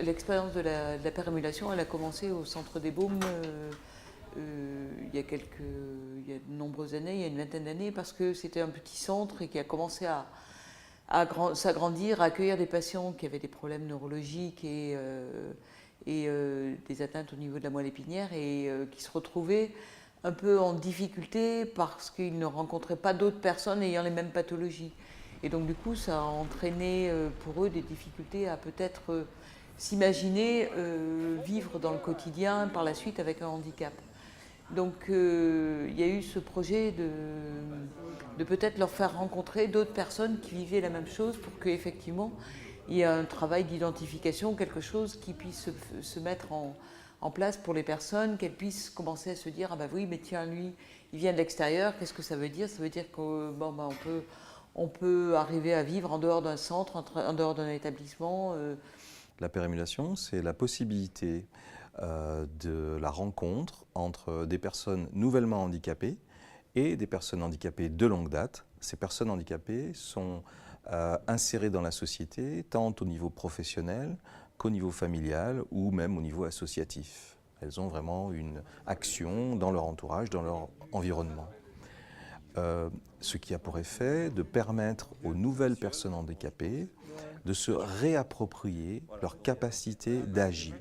L'expérience de la pérémulation, elle a commencé au Centre des Baumes il y a de nombreuses années, il y a une vingtaine d'années, parce que c'était un petit centre et qui a commencé à s'agrandir, à accueillir des patients qui avaient des problèmes neurologiques et des atteintes au niveau de la moelle épinière et qui se retrouvaient un peu en difficulté parce qu'ils ne rencontraient pas d'autres personnes ayant les mêmes pathologies. Et donc du coup, ça a entraîné pour eux des difficultés à peut-être s'imaginer vivre dans le quotidien par la suite avec un handicap. Donc il y a eu ce projet de peut-être leur faire rencontrer d'autres personnes qui vivaient la même chose pour qu'effectivement il y ait un travail d'identification, quelque chose qui puisse se mettre en place pour les personnes, qu'elles puissent commencer à se dire ah bah oui mais tiens lui il vient de l'extérieur, qu'est-ce que ça veut dire? Ça veut dire qu'on bah, on peut arriver à vivre en dehors d'un centre, en dehors d'un établissement. La pérémulation, c'est la possibilité de la rencontre entre des personnes nouvellement handicapées et des personnes handicapées de longue date. Ces personnes handicapées sont insérées dans la société tant au niveau professionnel qu'au niveau familial ou même au niveau associatif. Elles ont vraiment une action dans leur entourage, dans leur environnement. Ce qui a pour effet de permettre aux nouvelles personnes handicapées de se réapproprier leur capacité d'agir.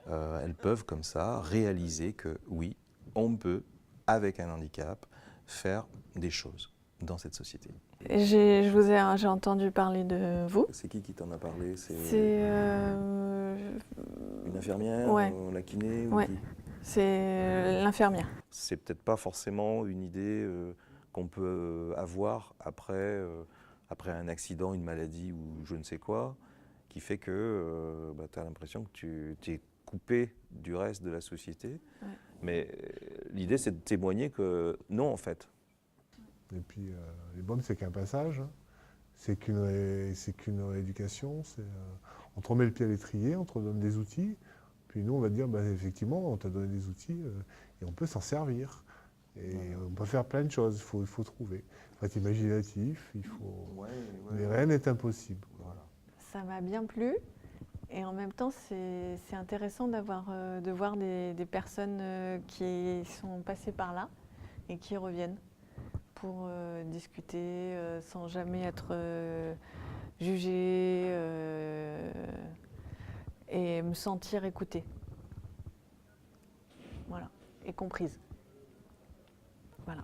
Elles peuvent comme ça réaliser que oui, on peut, avec un handicap, faire des choses dans cette société. J'ai entendu parler de vous. C'est qui t'en a parlé? C'est une infirmière, ouais. La kiné ou Ouais. qui? C'est l'infirmière. C'est peut-être pas forcément une idée qu'on peut avoir après un accident, une maladie ou je ne sais quoi, qui fait que tu as l'impression que tu es coupé du reste de la société. Ouais. Mais l'idée, c'est de témoigner que non, en fait. Et puis, les BOM, c'est qu'un passage, hein. C'est qu'une rééducation. On te remet le pied à l'étrier, on te donne des outils. Puis nous, on va te dire, bah, effectivement, on t'a donné des outils et on peut s'en servir. Et on peut faire plein de choses, il faut trouver. Il faut être imaginatif, mais rien n'est impossible. Voilà. Ça m'a bien plu. Et en même temps, c'est intéressant de voir des personnes qui sont passées par là et qui reviennent pour discuter sans jamais être jugées et me sentir écoutée. Voilà, et comprise. Voilà.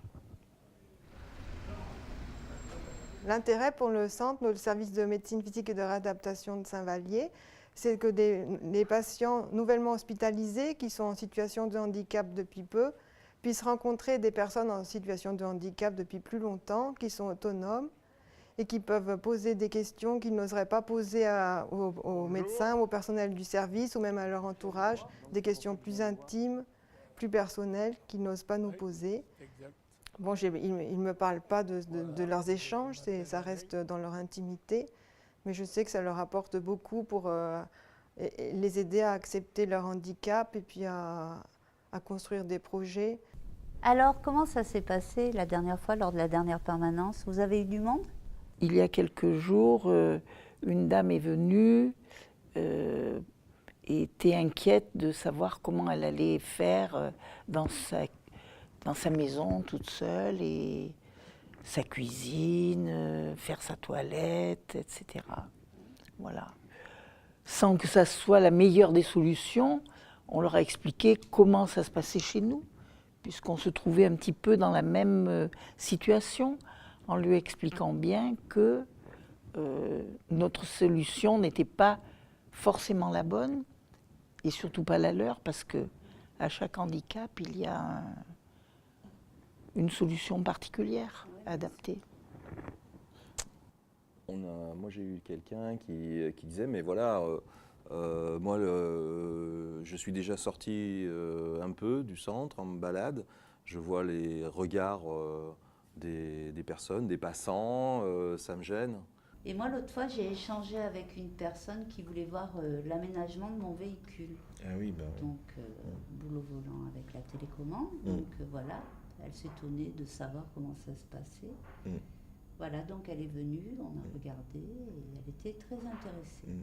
L'intérêt pour le centre, le service de médecine physique et de réadaptation de Saint-Vallier, c'est que les patients nouvellement hospitalisés qui sont en situation de handicap depuis peu puissent rencontrer des personnes en situation de handicap depuis plus longtemps, qui sont autonomes et qui peuvent poser des questions qu'ils n'oseraient pas poser aux médecins ou au personnel du service ou même à leur entourage, des questions plus intimes, plus personnelles qu'ils n'osent pas nous poser. Bon, ils ne me parlent pas de leurs échanges, ça reste dans leur intimité, mais je sais que ça leur apporte beaucoup pour les aider à accepter leur handicap et puis à construire des projets. Alors, comment ça s'est passé la dernière fois, lors de la dernière permanence? Vous avez eu du monde? Il y a quelques jours, une dame est venue et était inquiète de savoir comment elle allait faire dans sa maison toute seule, et sa cuisine, faire sa toilette, etc. Voilà. Sans que ça soit la meilleure des solutions, on leur a expliqué comment ça se passait chez nous, puisqu'on se trouvait un petit peu dans la même situation, en lui expliquant bien que notre solution n'était pas forcément la bonne, et surtout pas la leur, parce que à chaque handicap, il y a une solution particulière, adaptée. Moi, j'ai eu quelqu'un qui disait, mais voilà, moi, je suis déjà sorti un peu du centre en me balade. Je vois les regards des personnes, des passants, ça me gêne. Et moi, l'autre fois, j'ai échangé avec une personne qui voulait voir l'aménagement de mon véhicule. Ah oui, ben. Donc, boulot volant avec la télécommande. Donc, voilà, elle s'étonnait de savoir comment ça se passait. Voilà, donc elle est venue, on a regardé et elle était très intéressée.